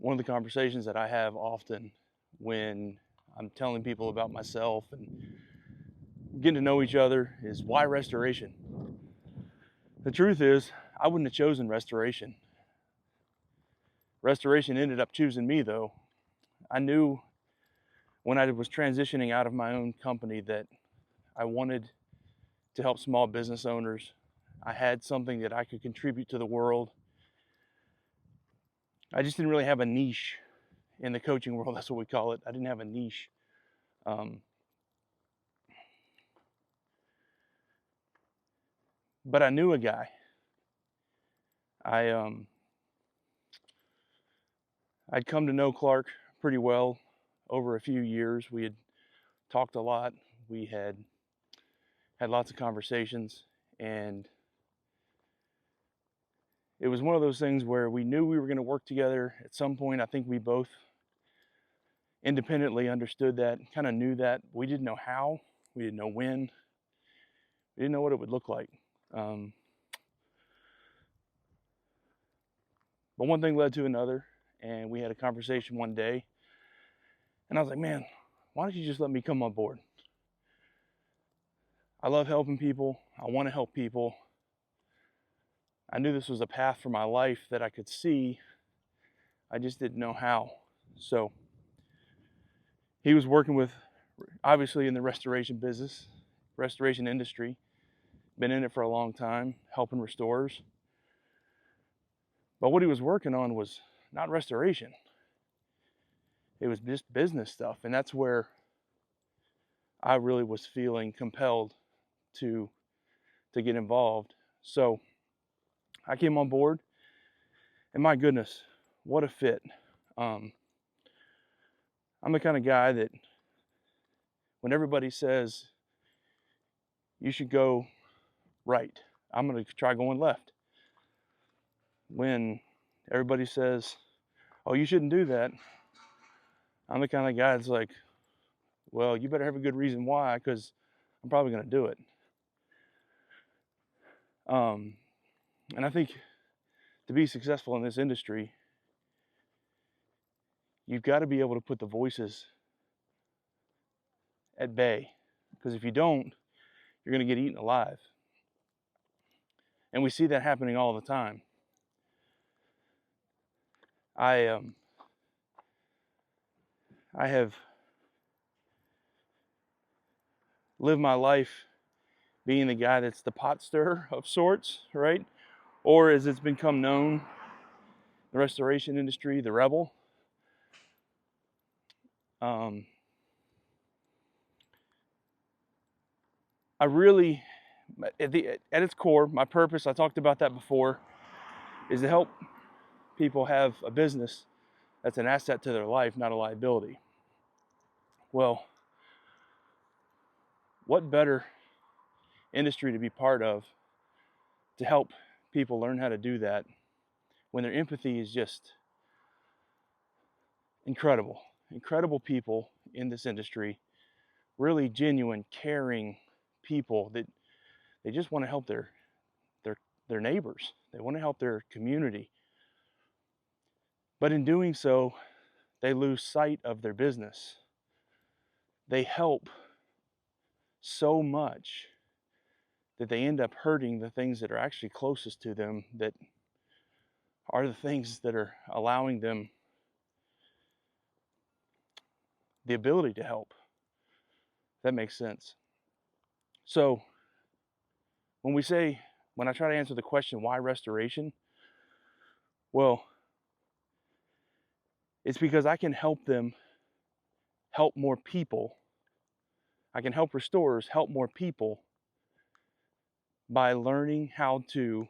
one of the conversations that I have often when I'm telling people about myself and getting to know each other is why restoration? The truth is, I wouldn't have chosen restoration. Restoration ended up choosing me, though. I knew when I was transitioning out of my own company that I wanted to help small business owners. I had something that I could contribute to the world. I just didn't really have a niche in the coaching world. That's what we call it. I didn't have a niche. Um, but I knew a guy. I'd come to know Clark pretty well over a few years. We had talked a lot. We had lots of conversations, and it was one of those things where we knew we were going to work together at some point. I think we both independently understood that, kind of knew that. We didn't know how, we didn't know when, we didn't know what it would look like. But one thing led to another, and we had a conversation one day, and I was like, man, why don't you just let me come on board? I love helping people. I want to help people. I knew this was a path for my life that I could see. I just didn't know how. So he was working with, obviously, in the restoration business, restoration industry. Been in it for a long time, helping restorers. But what he was working on was not restoration. It was just business stuff. And that's where I really was feeling compelled to get involved. So I came on board, and my goodness, what a fit. I'm the kind of guy that when everybody says you should go right, I'm going to try going left. When everybody says, oh, you shouldn't do that, I'm the kind of guy that's like, well, you better have a good reason why, because I'm probably going to do it. And I think to be successful in this industry, you've got to be able to put the voices at bay, because if you don't, you're going to get eaten alive. And we see that happening all the time. I have lived my life being the guy that's the pot stirrer of sorts, right? Or as it's become known, the restoration industry, the rebel. I really, at its core, my purpose, I talked about that before, is to help people have a business that's an asset to their life, not a liability. Well, what better industry to be part of to help people learn how to do that when their empathy is just incredible. Incredible people in this industry, really genuine, caring people that they just want to help their neighbors. They want to help their community. But in doing so, they lose sight of their business. They help so much that they end up hurting the things that are actually closest to them, that are the things that are allowing them the ability to help. That makes sense. So when I try to answer the question, why restoration? Well, it's because I can help them help more people. I can help restorers help more people by learning how to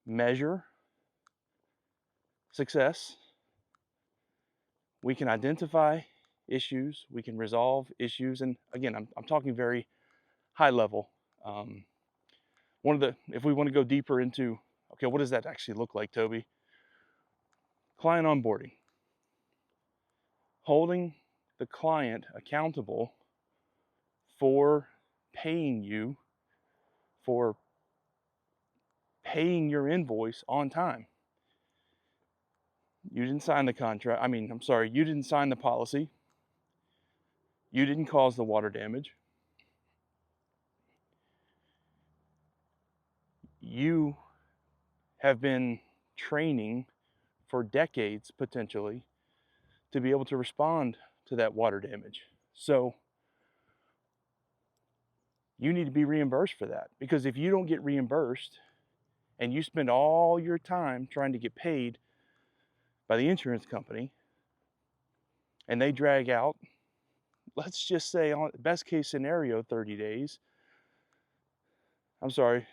measure success. We can identify issues, we can resolve issues, and again, I'm talking very high level. If we want to go deeper into, okay, what does that actually look like, Toby? Client onboarding, holding the client accountable for paying you, for paying your invoice on time. You didn't sign the contract. I'm sorry, you didn't sign the policy. You didn't cause the water damage. You have been training for decades, potentially, to be able to respond to that water damage. So you need to be reimbursed for that. Because if you don't get reimbursed and you spend all your time trying to get paid by the insurance company and they drag out, let's just say, on best case scenario, 30 days. I'm sorry,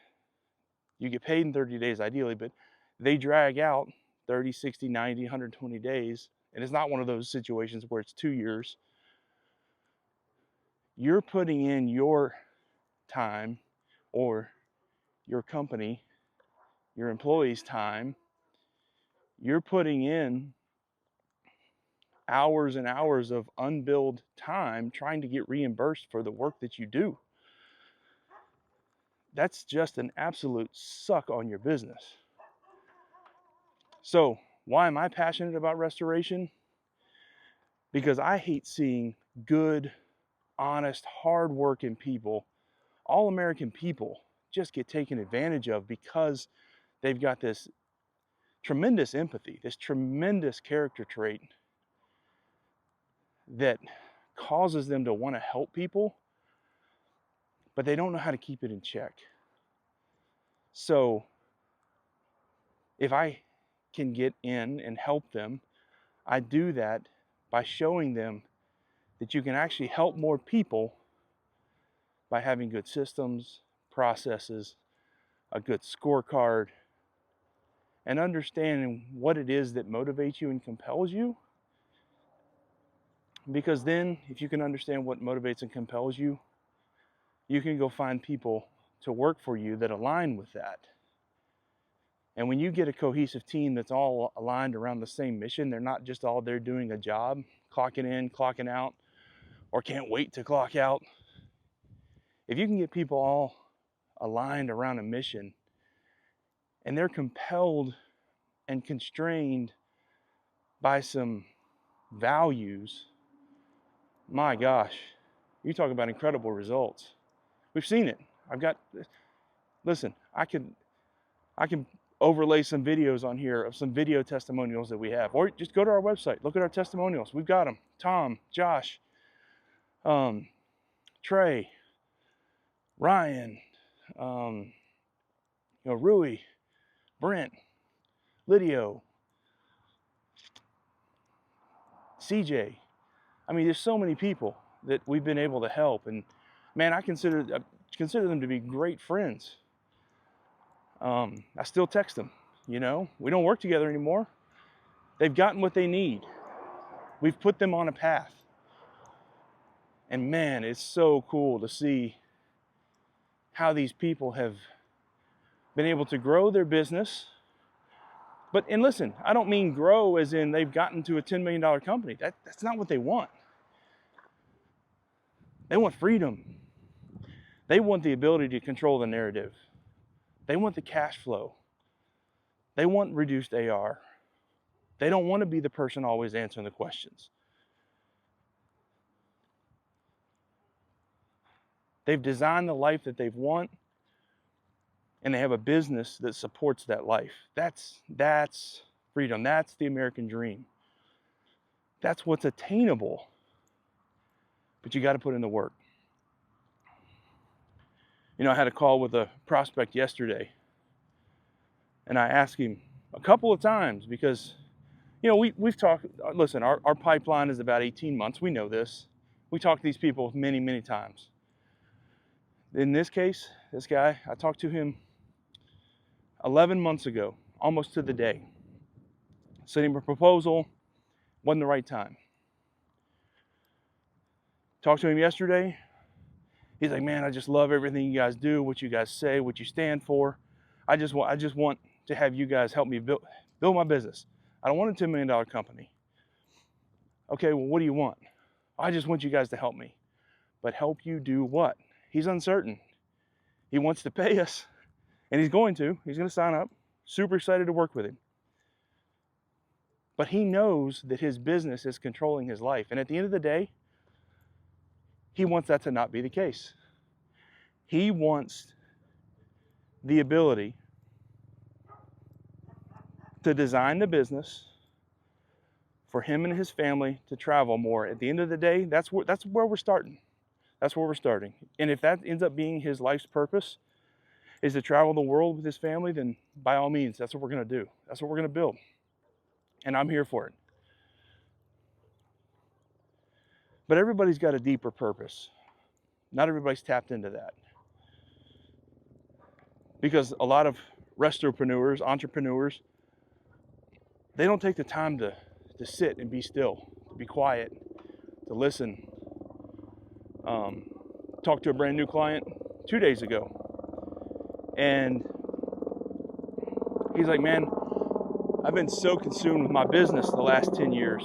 you get paid in 30 days ideally, but they drag out 30, 60, 90, 120 days. And it's not one of those situations where it's 2 years. You're putting in your time, or your company, your employees' time. You're putting in hours and hours of unbilled time trying to get reimbursed for the work that you do. That's just an absolute suck on your business. So why am I passionate about restoration? Because I hate seeing good, honest, hardworking people, all American people, just get taken advantage of because they've got this tremendous empathy, this tremendous character trait that causes them to want to help people, but they don't know how to keep it in check. So if I can get in and help them, I do that by showing them that you can actually help more people by having good systems, processes, a good scorecard, and understanding what it is that motivates you and compels you. Because then, if you can understand what motivates and compels you, you can go find people to work for you that align with that. And when you get a cohesive team that's all aligned around the same mission, they're not just all there doing a job, clocking in, clocking out, or can't wait to clock out. If you can get people all aligned around a mission and they're compelled and constrained by some values, my gosh, you talk about incredible results. We've seen it. Listen, I can overlay some videos on here of some video testimonials that we have, or just go to our website, look at our testimonials. We've got them. Tom, Josh, Trey, Ryan, Rui, Brent, Lydio, CJ. There's so many people that we've been able to help, and man, I consider them to be great friends. I still text them. We don't work together anymore. They've gotten what they need. We've put them on a path. And man, it's so cool to see how these people have been able to grow their business. And listen, I don't mean grow as in they've gotten to a $10 million company. That's not what they want. They want freedom. They want the ability to control the narrative. They want the cash flow. They want reduced AR. They don't want to be the person always answering the questions. They've designed the life that they want, and they have a business that supports that life. That's freedom. That's the American dream. That's what's attainable. But you got to put in the work. I had a call with a prospect yesterday, and I asked him a couple of times because, we've talked, listen, our pipeline is about 18 months. We know this. We talk to these people many, many times. In this case, this guy, I talked to him 11 months ago, almost to the day. Sent him a proposal, wasn't the right time. Talked to him yesterday. He's like, man, I just love everything you guys do, what you guys say, what you stand for. I just want to have you guys help me build my business. I don't want a $10 million company. Okay, well, what do you want? I just want you guys to help me. But help you do what? He's uncertain. He wants to pay us, and he's going to. He's going to sign up. Super excited to work with him. But he knows that his business is controlling his life. And at the end of the day, he wants that to not be the case. He wants the ability to design the business for him and his family to travel more. At the end of the day, that's where we're starting. That's where we're starting. And if that ends up being his life's purpose, is to travel the world with his family, then by all means, that's what we're going to do. That's what we're going to build. And I'm here for it. But everybody's got a deeper purpose. Not everybody's tapped into that. Because a lot of restopreneurs, entrepreneurs, they don't take the time to sit and be still, to be quiet, to listen. Talked to a brand new client 2 days ago. And he's like, man, I've been so consumed with my business the last 10 years.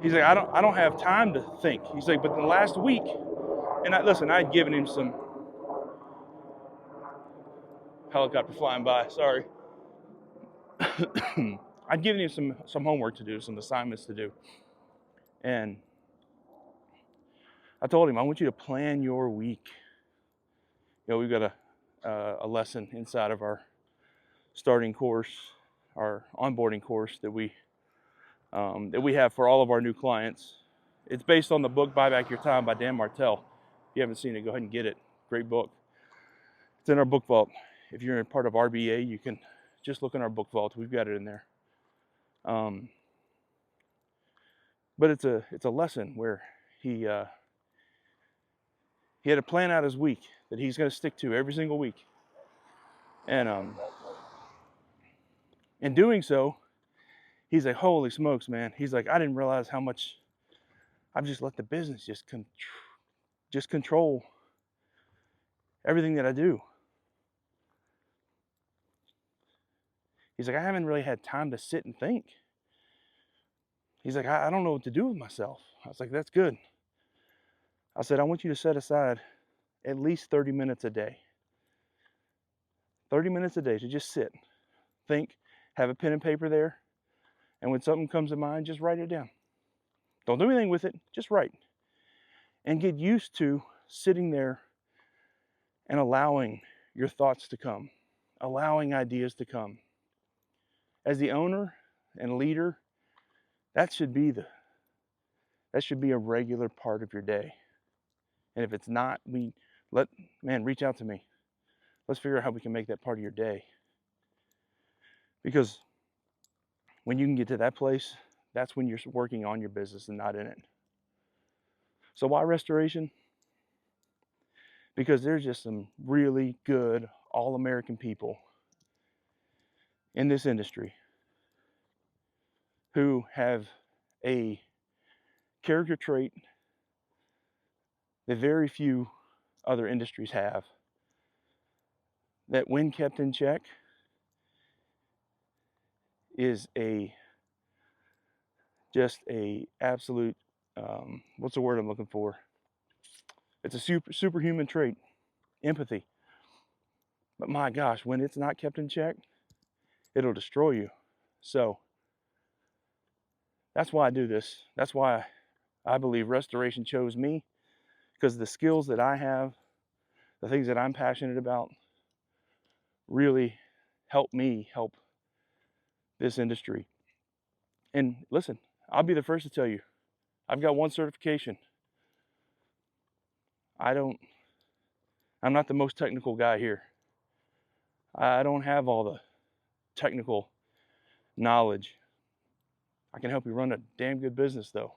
He's like, I don't have time to think. He's like, but the last week, and I'd given him some helicopter flying by, sorry. I'd given him some homework to do, some assignments to do. And I told him, I want you to plan your week. You know, we've got a lesson inside of our starting course, our onboarding course that we have for all of our new clients. It's based on the book Buy Back Your Time by Dan Martell. If you haven't seen it, go ahead and get it. Great book. It's in our book vault. If you're a part of RBA, you can just look in our book vault. We've got it in there. But it's a lesson where he had to plan out his week that he's going to stick to every single week. And in doing so, he's like, holy smokes, man. He's like, I didn't realize how much I've just let the business just control everything that I do. He's like, I haven't really had time to sit and think. He's like, I don't know what to do with myself. I was like, that's good. I said, I want you to set aside at least 30 minutes a day. 30 minutes a day to just sit, think, have a pen and paper there. And when something comes to mind, just write it down. Don't do anything with it, just write. And get used to sitting there and allowing your thoughts to come, allowing ideas to come. As the owner and leader, that should be a regular part of your day. And if it's not, reach out to me. Let's figure out how we can make that part of your day. Because when you can get to that place, that's when you're working on your business and not in it. So why restoration? Because there's just some really good all-American people in this industry who have a character trait that very few other industries have, that when kept in check is just a absolute, what's the word I'm looking for? It's a superhuman trait, empathy. But my gosh, when it's not kept in check, it'll destroy you. So that's why I do this. That's why I believe restoration chose me, because the skills that I have, the things that I'm passionate about, really help me help this industry. And listen, I'll be the first to tell you, I've got one certification. I'm not the most technical guy here. I don't have all the technical knowledge. I can help you run a damn good business though.